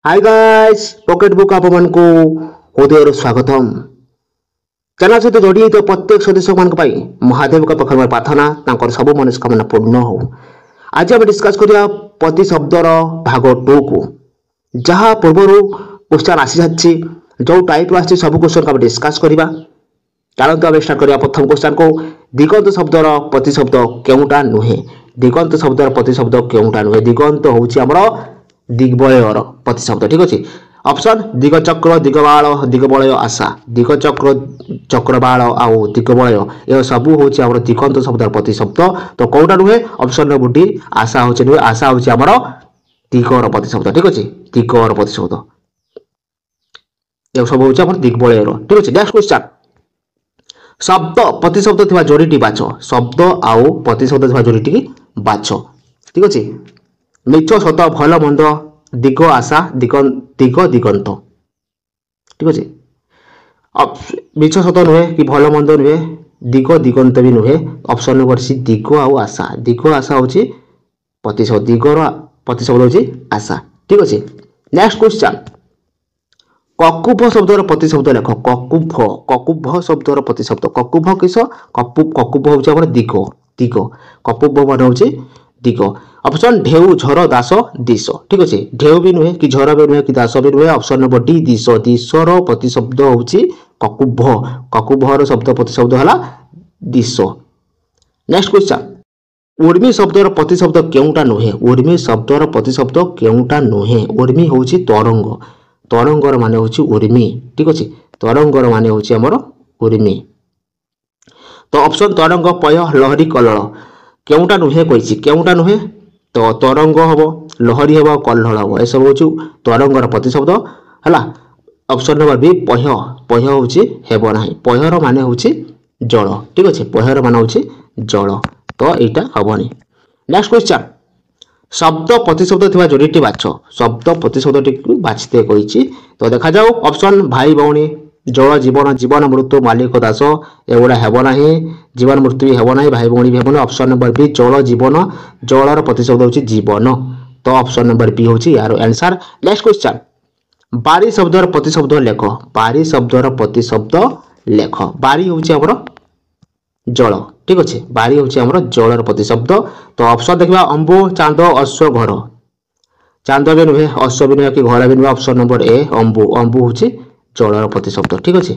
Hi guys pocket book आप मन को हृदय स्वागतम चैनल सहित जोड़ी तो प्रत्येक सदस्य मान महादेव का पाखर प्रार्थना तांकर सब मनस्कामना पूर्ण हो। आज आम डिस्कस करिया प्रति शब्दर भाग 2 को जहाँ पूर्व क्वेश्चन आसी सारी जो टाइप आसी सब क्वेश्चन को डिस्कस करवा। चलते आम स्टार्ट करिया प्रथम क्वेश्चन को दिगंत शब्दर प्रतिशब्द केउटा नुहे। दिगंत शब्दर प्रतिशब्द केउटा नुहे। दिगंत होउछि हमर दिग्बलयर प्रतिशब्द। ठीक अच्छे ऑप्शन दिगचक्र दिगबाल दिगबलय आशा दिगचक्र चक्रबाल आउ दिगबलय ये सब हूँ आम दिगंत शब्द प्रतिशब्द। तो कौटा नुहे ऑप्शन नंबर डी आशा हूँ नुहे। आशा हूँ आम दिगर प्रतिशब्द। ठीक अच्छे दिगर प्रतिशब्द ये सब हूँ दिग्बलयर। ठीक अच्छे नेक्स्ट क्वेश्चन शब्द प्रतिशब्द थी जोड़ी बाछ। शब्द आउ प्रतिशब्द थी जोड़ी बाछ। ठीक अच्छे मिछ सत भल मंद दिग आशा दिग दिगंत। ठीक अच्छे मिछ सत नुहे कि भल मंद नुहे दिग दिगंत भी नुहे। ऑप्शन नंबर सी दिग आउ आशा। दिग आशा हूँ प्रतिशब्द दिगर प्रतिशब्द हूँ आशा। ठीक अच्छे नेक्स्ट क्वेश्चन ककुभ शब्दर प्रतिशब्द लेख। ककुभ ककुभ शब्दर प्रतिशब्द ककुभ किस ककुभ हूँ दिग दिग ककुभ मान हूँ दिग। ऑप्शन ढेउ झर दास दिश। ठीक अच्छे ढेउ भी नुहे कि झर भी नुहे कि दास भी नुहे। ऑप्शन नंबर डी दिश। दिशर प्रतिशब्द हूँ ककुभ। ककुभर शब्द प्रतिशब्द है दिश। नेक्स्ट क्वेश्चन उर्मी शब्दर प्रतिशब्द केउटा नुहे। उर्मी शब्दर प्रतिशब्द केउटा नुहे। उर्मी हूँ तरंग। तरंगर मान हूँ उर्मी। ठीक अच्छे तरंगर मान हूँ आमर उर्मी। तो ऑप्शन तरंग पय लहरी कल्लड़ केउटा नुहे कही केउटा नुहे। तो तरंग हम लहरी हम कल्हड़ हम यह सब हूँ तरंगर प्रतिशब्द है। ऑप्शन नंबर बी पह्य पह्य हूँ हेबना पह्यर मान हूँ जल। ठीक अच्छे पह्यर मान हूँ जल तो यहाँ हेनी। नेक्स्ट क्वेश्चन शब्द प्रतिशब्द थी जोड़ी बाछ। शब्द प्रतिशब्द बाछते कही तो देखा जाऊ ऑप्शन भाई भौणी जल जीवन जीवन मृत्यु मालिक दास एगुड़ा हेबना जीवन मृत्यु भी हेबना भाई भौणी भी हेबना। ऑप्शन नंबर बी जल जीवन जलर प्रतिशब्द हूँ जीवन। तो ऑप्शन नंबर बी हूँ यार आंसर। नेक्स्ट क्वेश्चन बारी शब्दर प्रतिशब्द लेख। बारी शब्दर प्रतिशब्द लेख। बारी हूँ आमर जल। ठीक अच्छे बारी हूँ आमर जलर प्रतिशब्द। तो ऑप्शन देखा अंबु चांद अश्व घर चांद भी नुहे अश्व भी नुहे कि घर भी नुहे। ऑप्शन नंबर ए अंबु अंबु हूँ जलर प्रतिशब्द। ठीक अच्छे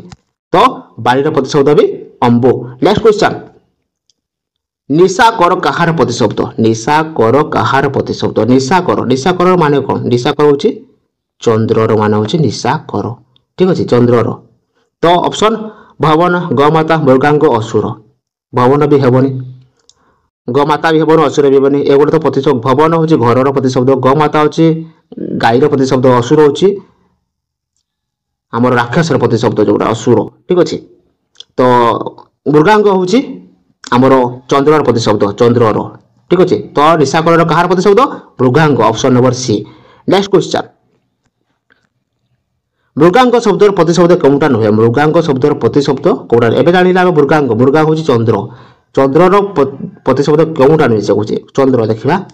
तो बारीर प्रतिशब्द भी अंबु। नेक्स्ट क्वेश्चन निशाकर कहार प्रतिशब्द। निशाकर कहार प्रतिशब्द। निशाकर निशाकर मान कौन निशाकर हूँ चंद्रर मान हूँ निशाकर। ठीक अच्छे चंद्रर। तो ऑप्शन भवन गमाता मृगांग असुर भवन भी हेबनी गमाता भी हेबन असुर भी हेबनी एगुड़ा तो प्रतिशब्द भवन हूँ घर प्रतिशब्द गमाता हूँ गाईर प्रतिशब्द असुर हूँ आमर राक्षसर प्रतिशब्द जोड़ा असुर। ठीक अच्छे तो मृगांग हूँ आमर चंद्रर प्रतिशब्द चंद्रर। ठीक अच्छे तो निशाकर कहार प्रतिशब्द मृगांग। Option number C. Next question मृगांग शब्दर प्रतिशब्द कौटा नुहे। मृगांग शब्दर प्रतिशब्द कौटा एवं जाना मृगांग मृगा हूँ चंद्र चंद्रर प्रतिशब्द कौटा नुहे से कहे चंद्र देखा।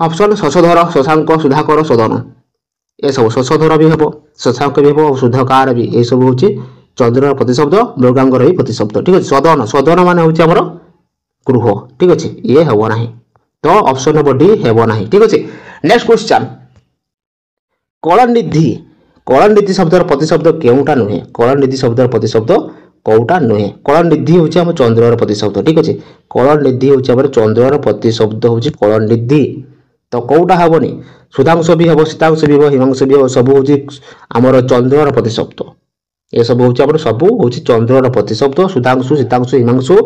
ऑप्शन शशधर शशांक सुधाकर सदन ये सब शशधर भी हे शशांक भी हे सुधकार भी ये सब हूँ चंद्रर प्रतिशब्द मृगांगर भी प्रतिशब्द। ठीक अच्छे सदन सदन मान हूँ आमर गृह। ठीक अच्छे ये हेब ना तो ऑप्शन नंबर डी हेब ना। ठीक अच्छे नेक्स्ट क्वेश्चन कलनिधि कलनिधि शब्दर प्रतिशब्द केउटा नुहे। कलनिधि शब्दर प्रतिशब्द कौटा नुहे। कलनिधि हूँ आम चंद्रर प्रतिशब्द। ठीक अच्छे कलनिधि हूँ आम चंद्रर प्रतिशब्द हूँ कलनिधि। तो कौटा हेबनी सुधांश भी हे शीतांश भी हे हिमांश भी हे सब हूँ आमर चंद्रर प्रतिशब्द ये सब हूँ आम सब हूँ चंद्रर प्रतिशब्द सुधांशु शीतांशु हिमांशु।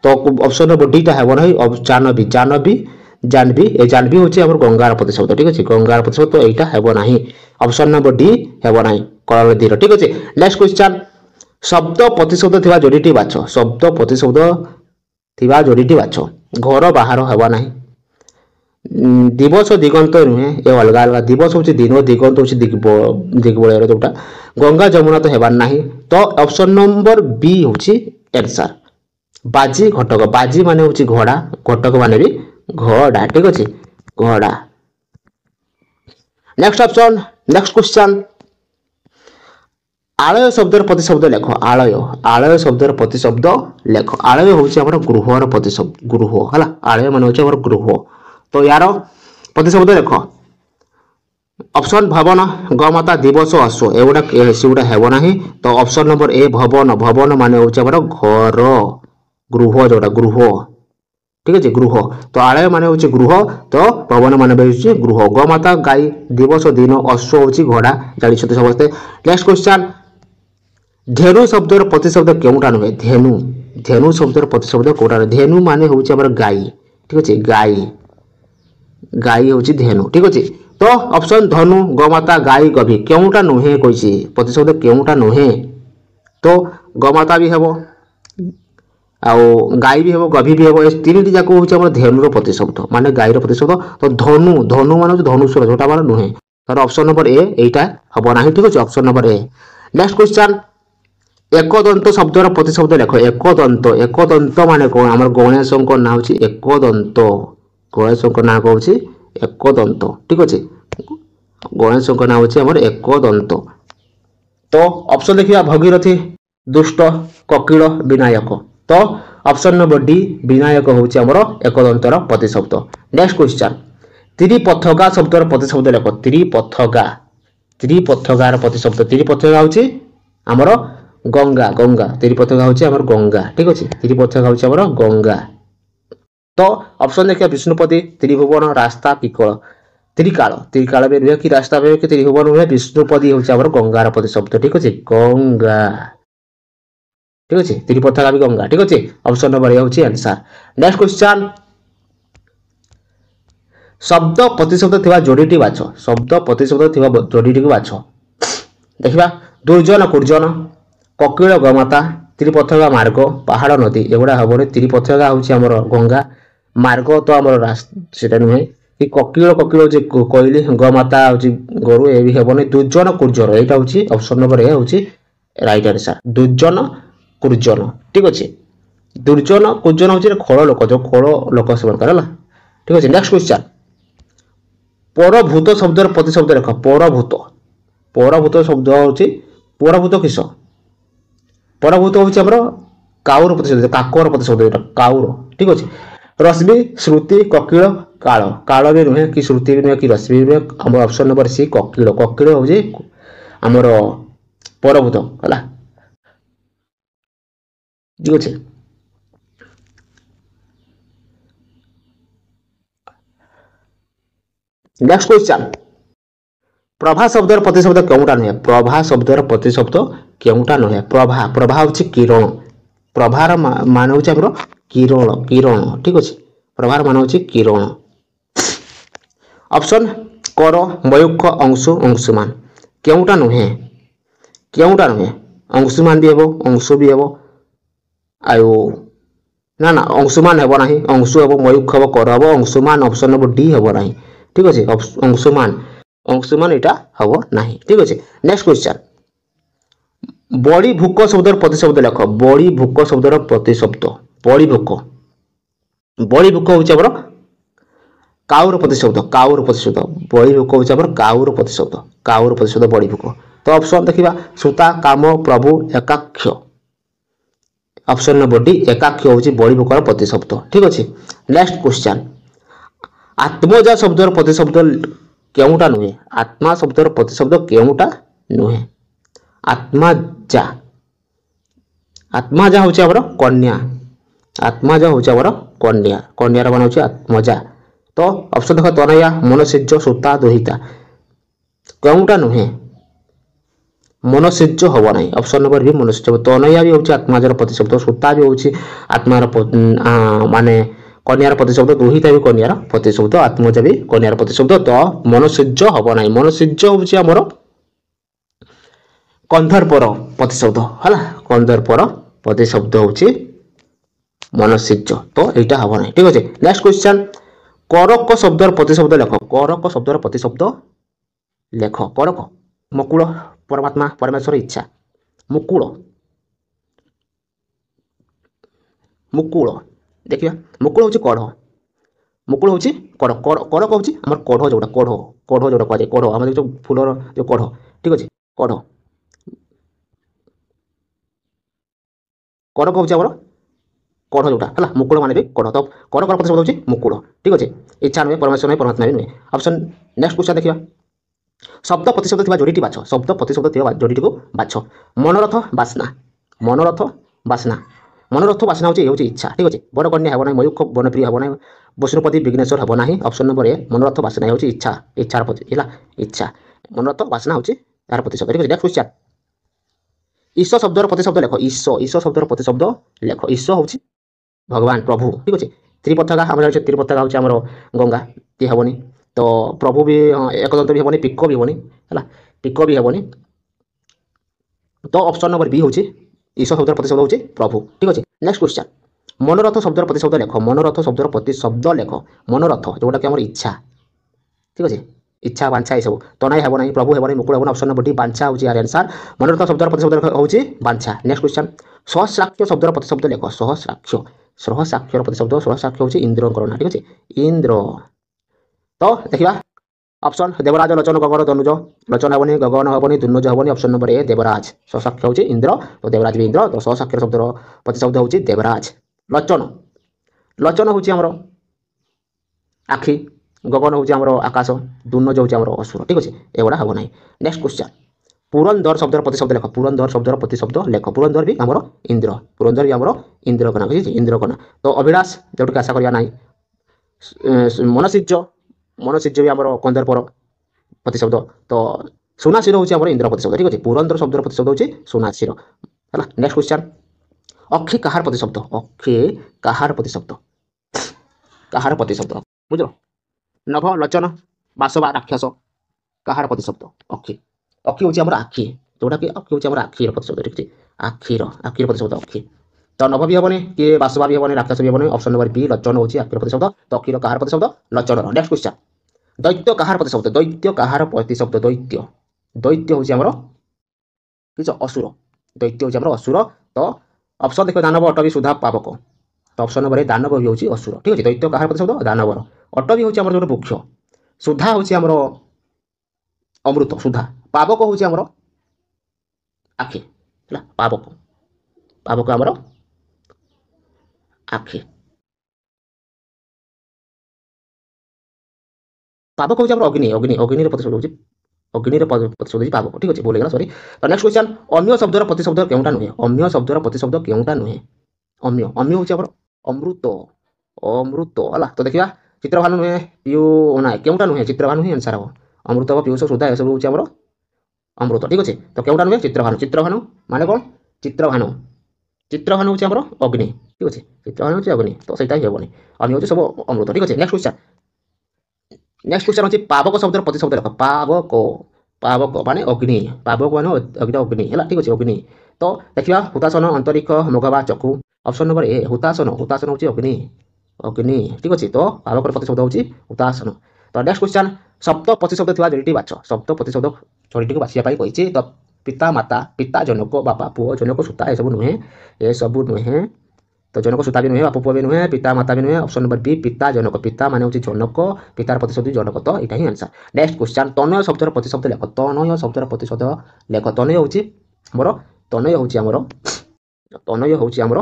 तो ऑप्शन नंबर डीटा हेब ना जानवी जानवी जानवी ए जानवी हूँ आम गंगार प्रतिशब्द। ठीक अच्छे गंगार प्रतिशब्द तो यहाँ हेब ना ऑप्शन नंबर डी हेब ना कलनिधिर। ठीक अच्छे नेक्स्ट क्वेश्चन शब्द प्रतिशब्द थी जोड़ी बाछ। शब्द प्रतिशब्द थी जोड़ी बाछ घर बाहर हेब ना दिवस दिगंत नुहे ये अलग अलग दिवस हूँ दिन दिगंत हूँ दिग्बलयर जोटा गंगा जमुना तो हेबार ना। तो ऑप्शन नंबर बी हूँ आंसर बाजी घटक बाजी मान हूँ घोड़ा घटक मान भी घोड़ा। ठीक अच्छे घोड़ा। नेक्स्ट ऑप्शन नेक्स्ट क्वेश्चन आलय शब्दर प्रतिशब्द लेख आलय आलय शब्दर प्रतिशब्द लेख आलय होउची हमर गृहर प्रतिशब्द गृह हला आलय माने होउची हमर गृह तो यार प्रतिशब्द लेख ऑप्शन भवन गमाता दिवस अश्व एगुड़ा सेगुड़ा हेब ना तो ऑप्शन नंबर ए भवन भवन माने होउची हमर घर गृह जोड़ा गृह ठीक है गृह तो आलय माने होउची गृह तो भवन माने होउची गृह गमाता गाई दिवस दिन अश्व होउची घोड़ा जानि छते समस्त नेक्स्ट क्वेश्चन धेनु शब्दर प्रतिशब्द केउटा नुहे धेनु धेनु शब्दर प्रतिशब्द कोटा धेनु माने होउची हमर गाई ठीक अछि गाई गाई होउची धेनु ठीक अछि तो ऑप्शन धनु गमाता गाई गभी केउटा नुहे कहिछि प्रतिशब्द केउटा नुहे तो गमाता भी हेबो आउ गाई भी हेबो गभी भी हेबो ए तीनटी जाको होउची हमर धेनुर प्रतिशब्द माने गाईर प्रतिशब्द तो धनु धनु माने होउची धनुष्वर जोटा माने नुहे तर ऑप्शन नंबर ए एटा हबो नाही ठीक अछि option number A next question एकदंत शब्दर प्रतिशब्द लेख एकदंत माने कोन हमर गणेशक ना होची एकदंत गणेशक ना कहूची एकदंत ठीक अछि गणेशक ना होची हमर एकदंत तो ऑप्शन देखिया भगीरथी दुष्ट ककिल विनायक तो ऑप्शन नंबर डी विनायक होची हमर एकदंतर प्रतिशब्द नेक्स्ट क्वेश्चन त्रिपथगा शब्दर प्रतिशब्द लेख त्रिपथगार प्रतिशब्द त्रिपथगा होची हमर गंगा गंगा त्रिपथगा होची हमर गंगा ठीक अछि त्रिपथगा होची हमर गंगा तो ऑप्शन देखिया विष्णुपति त्रिभुवन रास्ता पिकल त्रिकाल त्रिकाल में रुहे कि रास्ता में कि त्रिभुवन रुहे विष्णुपति होची हमर गंगार प्रतिशब्द ठीक अछि गंगा ठीक अछि त्रिपथगा भी गंगा ठीक अछि ऑप्शन नंबर ए होची आंसर नेक्स्ट क्वेश्चन शब्द प्रतिशब्द थिबा जोडीटी बाछ शब्द प्रतिशब्द थिबा जोडीटी को बाछ देखिबा दुर्जन कुर्जन ककिल गमाता त्रिपथगा मार्ग पहाड़ नदी एगुड़ा हम त्रिपथगा हूँ आमर गंगा मार्ग तो आम रास्ता नुहे कि ककिल ककिल जे कहली गमाता हूँ गोरु ए भी हेबनी दुर्जन कुर्जन यहाँ हूँ ऑप्शन नंबर ए हूँ राइट आंसर दुर्जन कुर्जन ठीक अच्छे दुर्जन कुर्जन हूँ खल लोक जो खल लोक से ठीक अच्छे नेक्स्ट क्वेश्चन परभूत शब्दर प्रतिशब्द लेख परभूत परभूत शब्द हूँ परभूत किस परभूत हूँ आम काउर प्रतिशब्द काकर प्रतिशब्द काउर ठीक अच्छे रश्मि श्रुति ककिल काल काल भी नुहे कि श्रुति भी नुहे कि रश्मि भी नुहे आम ऑप्शन नंबर सी ककिल ककिल हूँ आमर परभूत है ठीक अच्छे नेक्स्ट क्वेश्चन प्रभा शब्दर प्रतिशब्द केउटा नुहे प्रभा शब्दर प्रतिशब्द केउटा नुहे प्रभा प्रभा होची किरण प्रभार मान होची हमरो किरण किरण ठीक अछि प्रभार मान होची किरण ऑप्शन कर मयूख अंशु अंशुमान केउटा नुहे अंशुमान भी हेबो अंशु भी हेबो आयो ना ना अंशुमान हेबो नाही अंशु हेबो मयूख हेबो कर हेबो अंशुमान ऑप्शन नंबर डी हेबो नाही ठीक अछि अंशुमान अंशुमान एटा हबो नाही ठीक अछि नेक्स्ट क्वेश्चन बड़ी भूक शब्दर प्रतिशब्द लेख बड़ी भूक शब्दर प्रतिशब्द बड़ी भूक होउछ हमर काउर प्रतिशब्द बड़ी भूक होउछ हमर काउर प्रतिशब्द बड़ी भूक तो ऑप्शन देखिबा सुता काम प्रभु एकाक्ष ऑप्शन नंबर डी एकाक्ष होउछ बड़ी भूकर प्रतिशब्द ठीक अछि नेक्स्ट क्वेश्चन आत्मजा शब्दर प्रतिशब्द केउटा नुहे आत्मा शब्दर प्रतिशब्द केउटा नुहे आत्माजा आत्माजा होउछ हमर कन्या आत्माजा होउछ हमर कन्या कन्यार मान होउछ आत्मजा तो ऑप्शन देख तनया मनसिज्ज सुता दोहिता केउटा नुहे मनसिज्ज हबो नाही ऑप्शन नंबर बी मनसिज्ज तनया भी होउछ आत्माजार प्रतिशब्द सुता भी होउछ आत्मार माने कन्यार प्रतिशब्द दोहिता भी कन्यार प्रतिशब्द आत्मजा भी कन्यार प्रतिशब्द तो मनसिज्ज हबो नाही मनसिज्ज होउछ हमर कंधर्पर प्रतिशब्द है कंधर्पर प्रतिशब्द हूँ मनसिज्ज तो यहाँ हम ना ठीक अच्छे नेक्स्ट क्वेश्चन करक शब्दर प्रतिशब्द लेख करक शब्दर प्रतिशब्द लेख करक मुकुल परमात्मा परमेश्वर इच्छा मुकुल मुकुल देखिए मुकुल हूँ कढ़ मुकुल हूँ कढ़ कढ़ कौन आम कढ़ जोटा कढ़ जोटा कहुए कढ़ आम जो फूलर जो कढ़ ठीक अच्छे कढ़ कढ़ कौन आमर कढ़ जोटा है मुकुड़ माने भी कढ़ तो कढ़ कढ़ प्रतिशब्द होची मुकुड़ ठीक अच्छे इच्छा नुहे परमेश्वर नुहे परमात्मा भी नुहे ऑप्शन नेक्स्ट क्वेश्चन देखिए शब्द प्रतिशब्द थिबा जोड़ीटी बाछ शब्द प्रतिशब्द थिबा जोड़ीटी को बाछ मनोरथ बासना मनोरथ बासना मनोरथ बासना होची इच्छा ठीक अच्छे बड़ कन्या हेब ना मयूख बनप्रिय हेब ना वैष्णुपति विघ्नेश्वर हेब ना ऑप्शन नंबर ए मनोरथ बासना होची इच्छा इच्छार प्रति इच्छा मनोरथ बासना होची यार प्रतिशब्द ठीक अच्छे नेक्स्ट क्वेश्चन ईश शब्दर प्रतिशब्द लेख ईश ईश शब्दर प्रतिशब्द लेख ईश होची भगवान प्रभु ठीक अच्छे त्रिपथका आम जान त्रिपथका हूँ आमर गंगा ती हेनी तो प्रभु भी एकदंत भी हेनी पिक भी हेनी है पिक भी हेनी तो ऑप्शन नंबर बी हूँ ईश शब्दर प्रतिशब्द हूँ प्रभु ठीक अच्छे नेक्स्ट क्वेश्चन मनोरथ शब्दर प्रतिशब्द लेख मनोरथ शब्दर प्रतिशब्द लेख मनोरथ जोटा कि आम इच्छा ठीक अच्छे इच्छा बांछा सब तनाई हेब ना प्रभु हेब ना मुकुड़ हेब ऑप्शन नंबर डी बांछा हूँ यार आंसर मनोरथ शब्दर प्रतिशब्द हूँ बांछा नेक्स्ट क्वेश्चन सहस्राक्ष शब्दर प्रतिशब्द लेख सहस्राक्ष सहस्राक्षर प्रतिशब्द सहस्राक्ष हूँ इंद्र ना ठीक अच्छे इंद्र तो देखा ऑप्शन देवराज लोचन गगन तनुज लोचन हेनी गगन हेनी दुनुज हेनी ऑप्शन नंबर ए देवराज सहस्राक्ष हूँ इंद्र तो देवराज भी इंद्र तो सहस्राक्षर शब्दर प्रतिशब्द हूँ देवराज लोचन लोचन हूँ आमर आखि गगन हूँ आमर आकाश दुनुज हूँ आमर असुर ठीक अच्छे एगुड़ा हम ना नेक्स्ट क्वेश्चन पुरंदर शब्दर प्रतिशब्द लेख पुरंदर शब्दर प्रतिशब्द लेख पुरंदर भी आमर इंद्र पुरंदर भी आमर इंद्रकना बुझे इंद्रकना तो अभिलाष जोटा आशा करिया ना मनसिज्य मनसिज्य भी आमर कंदरपर प्रतिशब्द तो सुनाशिर हूँ आमर इंद्र प्रतिशब्द ठीक अच्छे पुरंदर शब्दर प्रतिशब्द हूँ सुनाशिर है नेक्स्ट क्वेश्चन अक्षी कहार प्रतिशब्द अक्षी कहार प्रतिशब्द बुझ नभ लोचन बासवा राक्षस कहार प्रतिशब्द अक्षी अक्षी हूँ आमर आखि जोटा कि अक्षी हूँ आमर आखिर प्रतिशब्द ठीक है आखिर प्रतिशब्द अक्षी तो नभ भी हेनी कि बासवा भी हेनी राक्षस भी हेनी ऑप्शन नंबर बी लोचन हूँ आखिर प्रतिशब्द तो अक्षीर कहार प्रतिशब्द लोचन नेक्स्ट क्वेश्चन दैत्य कहार प्रतिशब्द दैत्य कहार प्रतिशब्द दैत्य दैत्य हूँ आमर किस असुर दैत्य हूँ आमर असुर तो ऑप्शन देखो दानव अट भी सुधा पावक तो ऑप्शन नंबर ए दानव भी हूँ असुर ठीक अच्छे दैत्य कहार प्रतिशब्द दानवर अट भी हूँ आमर जो वृक्ष सुधा हूँ आमर अमृत सुधा पावक हूँ आमर आखि है पावक पावक आमर आखि पावक हूँ आमर अग्नि अग्नि अग्नि प्रतिशब्द हूँ अग्नि प्रतिशब्द पावक ठीक अच्छे बोलेगा सॉरी तो नेक्स्ट क्वेश्चन अम्य शब्दर प्रतिशब्द केउटा नुहे अम्य शब्दर प्रतिशब्द केउटा नुहे अम्य अम्य हूँ आमर अमृत अमृत है तो देखा चित्रभानु नुहे पीयू ना केउटा नुहे चित्रभानु ही आंसर हम अमृत पीयूष सुधा यह सब हूँ आमर अमृत ठीक अच्छे तो केउटा नुहे चित्रभानु चित्रभानु माने कौन चित्रभानु चित्रभानु हूँ आमर अग्नि ठीक अच्छे चित्रभानु हूँ अग्नि तो सहीटा ही हेनी अम्य हूँ सब अमृत ठीक अच्छे नेक्स्ट क्वेश्चन अच्छे पावक शब्दर प्रतिशब्द लेख पावक पावक माने अग्नि पावक माने अग्नि अग्नि है ठीक अच्छे अग्नि तो देखा हुतासन अंतरिक्ष मघवा चक्षु ऑप्शन नंबर ए हुतासन हुतासन हूँ अग्नि अग्नि ठीक अच्छे तो पावक प्रतिशब्द हूँ हुतासन तो नेक्स्ट क्वेश्चन सप्त प्रतिशब्द थी जोड़ी बाछ सप्त प्रतिशब्द जोड़ी को बाछिया कही तो पिता माता पिता जनक बापा पुओ जनक सूता ये सब नुहे ये सब नुहे तो जनक सूता भी नुहे बापा पुओ भी नुहे पिता माता भी नुहे ऑप्शन नंबर बी पिता जनक पिता माने हूँ जनक पितार प्रतिशब्द जनक तो यहाँ ही आंसर नेक्स्ट क्वेश्चन तनय शब्दर प्रतिशब्द लेख तनय शब्दर प्रतिशब्द लेख तनय हूँ मोर तनय हूँ आमर तनय हूँ आमर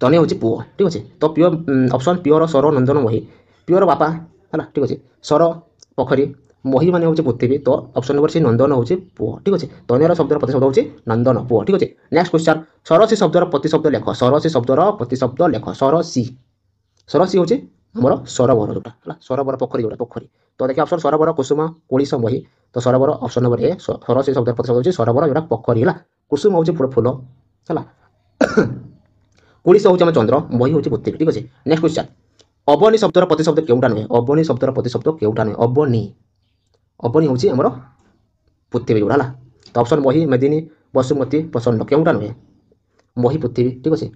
तनय हूँ पुओ ठीक अच्छे तो प्योर ऑप्शन प्योर सर नंदन मही प्योर बापा है ठीक अच्छे सर पोखरी मही माने हूँ पृथ्वी तो ऑप्शन नंबर सी नंदन हूँ पुओ ठीक अच्छे तनयर शब्दर प्रतिशब्द हूँ नंदन पुओ ठीक अच्छे नेक्स्ट क्वेश्चन सरसी शब्दर प्रतिशब्द लेख सरसी शब्दर प्रतिशब्द लेख सरसी सरसी हूँ आमर सरोवर जोटा है सरोवर पोखरी जोटा पोखरी तो देखिए ऑप्शन सरोवर कुसुम कोलिस मही तो सरोवर ऑप्शन नंबर ए सरसी शब्दर प्रतिशब्द हूँ सरोवर जोटा पोखरी है कुसुम हूँ फूल है कोलिस हूँ आम चंद्र मही हूँ पृथ्वी ठीक अच्छे नेक्स्ट क्वेश्चन अबनी शब्दर प्रतिशब्द केउटा नुहे अबनी शब्दर प्रतिशब्द केउटा नुहे अबनी अबनी हूँ आमर पृथ्वी जोड़ा है तो ऑप्शन मही मेदिनी बसुमती प्रसन्न केउटा नुहे मही पृथ्वी ठीक अच्छे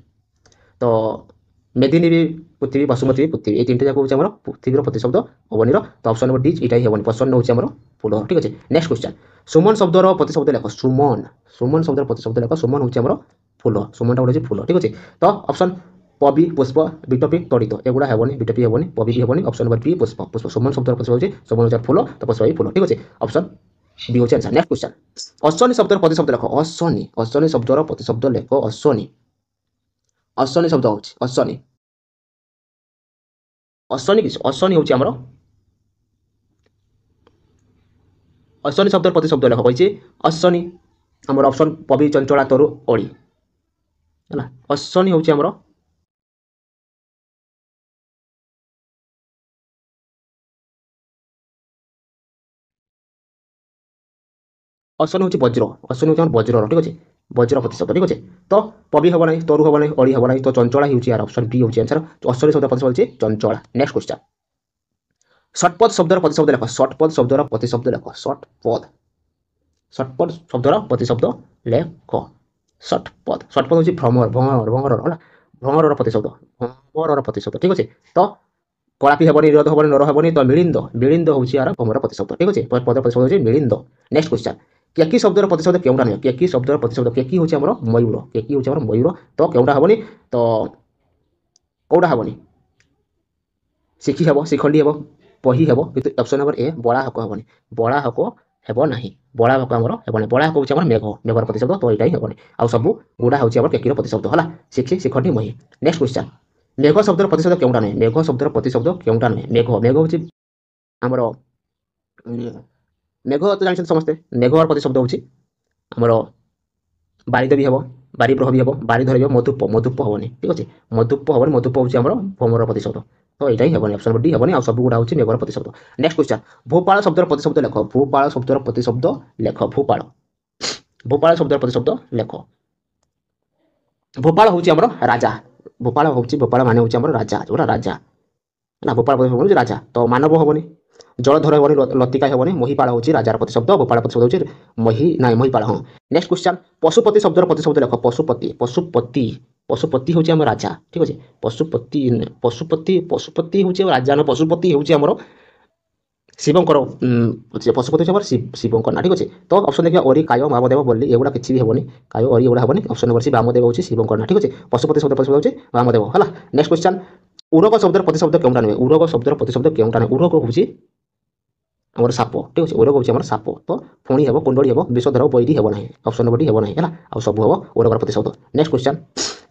तो मेदिनी भी पृथ्वी बसुमती भी पृथ्वी ये तीन जाक हूँ आमर पृथ्वीर प्रतिशब्द अबनीर तो ऑप्शन नंबर डी यहाँ ही हेनी प्रसन्न हूँ आमर फूल ठीक अच्छे नेक्स्ट क्वेश्चन सुमन शब्दर प्रतिशब्द लेख सुमन सुमन शब्दर प्रतिशब्द लेख सुमन हूँ आमर फूल सुमनटा गोटे फूल ठीक अच्छे तो ऑप्शन पबी पुष्प विटपी तड़ित एगुड़ा हेनी विटपी हेनी पबी भी हेनी ऑप्शन नंबर बी पुष्प पुष्प सुमन शब्द प्रतिशब्द होची सुमन होची फूल तो पुष्प भी फूल ठीक अछि ऑप्शन बी होची आंसर नेक्स्ट क्वेश्चन अश्वनी शब्दर प्रतिशब्द लेख अश्वनी शब्दर प्रतिशब्द लेख अश्वनी शब्द होची अश्वनी अश्वनी होची हमर अश्वनी शब्दर प्रतिशब्द लेख कहिछि अश्वनी हमर ऑप्शन पबी चंचला तरु ओळी हला अश्वनी होची हमर अश्वनी होची वज्र अश्वनी होची हमर वज्र ठीक अछि वज्र प्रतिशब्द ठीक अछि तो पबी हबो नै तरु हबो नै ओळी हबो नै तो चंचला होची यार ऑप्शन बी होची आंसर अश्वनी शब्दर प्रतिशब्द होची चंचला नेक्स्ट क्वेश्चन षटपद शब्दर प्रतिशब्द लेख षटपद शब्दर प्रतिशब्द लेख षटपद शब्दर प्रतिशब्द लेख षटपद षटपद होची भ्रमर भंगर भंगर होला भ्रमरर प्रतिशब्द ठीक अछि तो कलापी हेबनी निरोध हेबनी नर हेबनी तो मिलिंद मिलिंद होची यार भ्रमर प्रतिशब्द ठीक अछि पद प्रतिशब्द होची मिलिंद नेक्स्ट क्वेश्चन केकी शब्दर प्रतिशब्द केउटा नै केकी शब्दर प्रतिशब्द केकी होची हमर मयूर केकी होची हमर मयूर तो केउटा हेबनी तो कोउटा हेबनी शिखी हेबो शिखंडी हेबो पही हेबो किंतु ऑप्शन नंबर ए बड़ा हक हेबनी बड़ा हक हेबो नाही बड़ा हक हमर हेबनी बड़ा हक होची हमर मेघ मेघर प्रतिशब्द तो एटाई हेबनी आ सब गुडा होची हमर केकीर प्रतिशब्द होला शिखी शिखंडी मही नेक्स्ट क्वेश्चन मेघ शब्दर प्रतिशब्द केउटा नै मेघ शब्दर प्रतिशब्द केउटा नै मेघ मेघ होची हमर मेघ तो जानि समस्ते मेघर प्रतिशब्द होची हमर बारिद भी हेबो बारी प्रह भी हेबो बारी धर मधुप मधुप हेबनी ठीक अछि मधुप हेबनी मधुप होची हमर भ्रमर प्रतिशब्द तो एटाई हेबनी ऑप्शन नंबर डी हेबनी आ सब गुडा होची मेघर प्रतिशब्द नेक्स्ट क्वेश्चन भूपाल शब्दर प्रतिशब्द लेख भूपाल शब्दर प्रतिशब्द लेख भूपाल भूपाल शब्दर प्रतिशब्द लेख भूपाल होची हमर राजा भूपाल होची भूपाल माने होची हमर राजा जोरा राजा ना भूपाल होची राजा तो मानव हेबनी जलधर हेबनी लतिका हेबनी महिपाल होची राजार प्रतिशब्द भूपाल प्रतिशब्द होची मही नाइ महिपाल हां नेक्स्ट क्वेश्चन पशुपति शब्दर प्रतिशब्द लेख पशुपति पशुपति पशुपति होची हमर राजा ठीक अछि पशुपति पशुपति पशुपति होची राजा न पशुपति होची हमर शिवंकर पशुपति हमर शिवंकर ना ठीक अछि तो ऑप्शन देखिया ओरी काय वामदेव बोली एगुडा किछि भी हेबनी काय ओरी एगुडा हेबनी ऑप्शन नंबर सी वामदेव होची शिवंकर ना ठीक अछि पशुपति शब्द प्रतिशब्द होची वामदेव हला नेक्स्ट क्वेश्चन उरग शब्दर प्रतिशब्द केउटा नै उरग शब्दर प्रतिशब्द केउटा नै उरग होची हमर साप ठीक अछि उरग होची हमर साप तो फणी हेबो कुंडली हेबो विषधर बैरी हेबो नाही ऑप्शन नंबर डी हेबो नाही हला आ सब हेबो उरगर प्रतिशब्द नेक्स्ट क्वेश्चन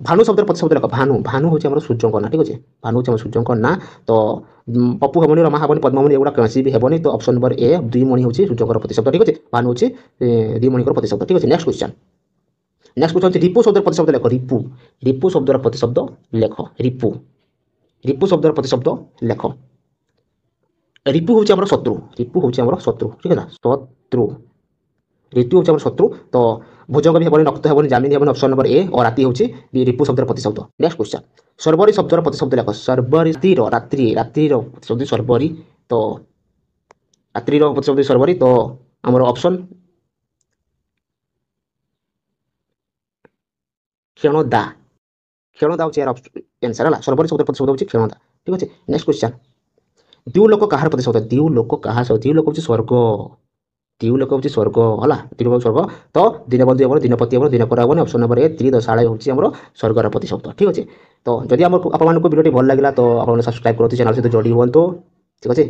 भानु शब्दर प्रतिशब्द लेख भानु भानु होची हमर सूर्यंक ना ठीक अछि भानु होची हमर सूर्यंक ना तो पप्पू हेबनी रमा हेबनी पद्ममणि एगुडा कसी भी हेबनी तो ऑप्शन नंबर ए दुई मणि होची सूर्यंकर प्रतिशब्द ठीक अछि भानु होची दुई मणिकर प्रतिशब्द ठीक अछि नेक्स्ट क्वेश्चन रिपु शब्दर प्रतिशब्द लेख रिपु रिपु शब्दर प्रतिशब्द लेख रिपु रिपु शब्दर प्रतिशब्द लेख रिपु होची हमर शत्रु रिपु होची हमर शत्रु ठीक है शत्रु ऋतु होची हमर शत्रु तो भुजंग भी हेबनी नक्त हेबनी जामिनी हेबनी ऑप्शन नंबर ए और राति होची रिपु शब्दर प्रतिशब्द नेक्स्ट क्वेश्चन सर्वरी शब्दर प्रतिशब्द लेख सर्वरी रात्रि रात्रि रो प्रतिशब्द सर्वरी तो रात्रि रो प्रतिशब्द सर्वरी तो हमर ऑप्शन क्षणदा क्षणदा होची आंसर हला सर्वरी शब्दर प्रतिशब्द होची क्षणदा ठीक अछि नेक्स्ट क्वेश्चन दिउ लोक कहार प्रतिशब्द दिउ लोक कहा दिउ लोक होची स्वर्ग दिउ लोक होची स्वर्ग हला दिउ लोक स्वर्ग तो दिनबंधु हेबो दिनपति हेबो दिनकर हेबो ऑप्शन नंबर ए त्रिदशालय होची हमरो स्वर्गर प्रतिशब्द ठीक अछि तो जदि हमर आपन मानको वीडियोटी भल लागिला तो आपन सब्सक्राइब करथि चैनल से जोडी हुअन्तु ठीक अछि।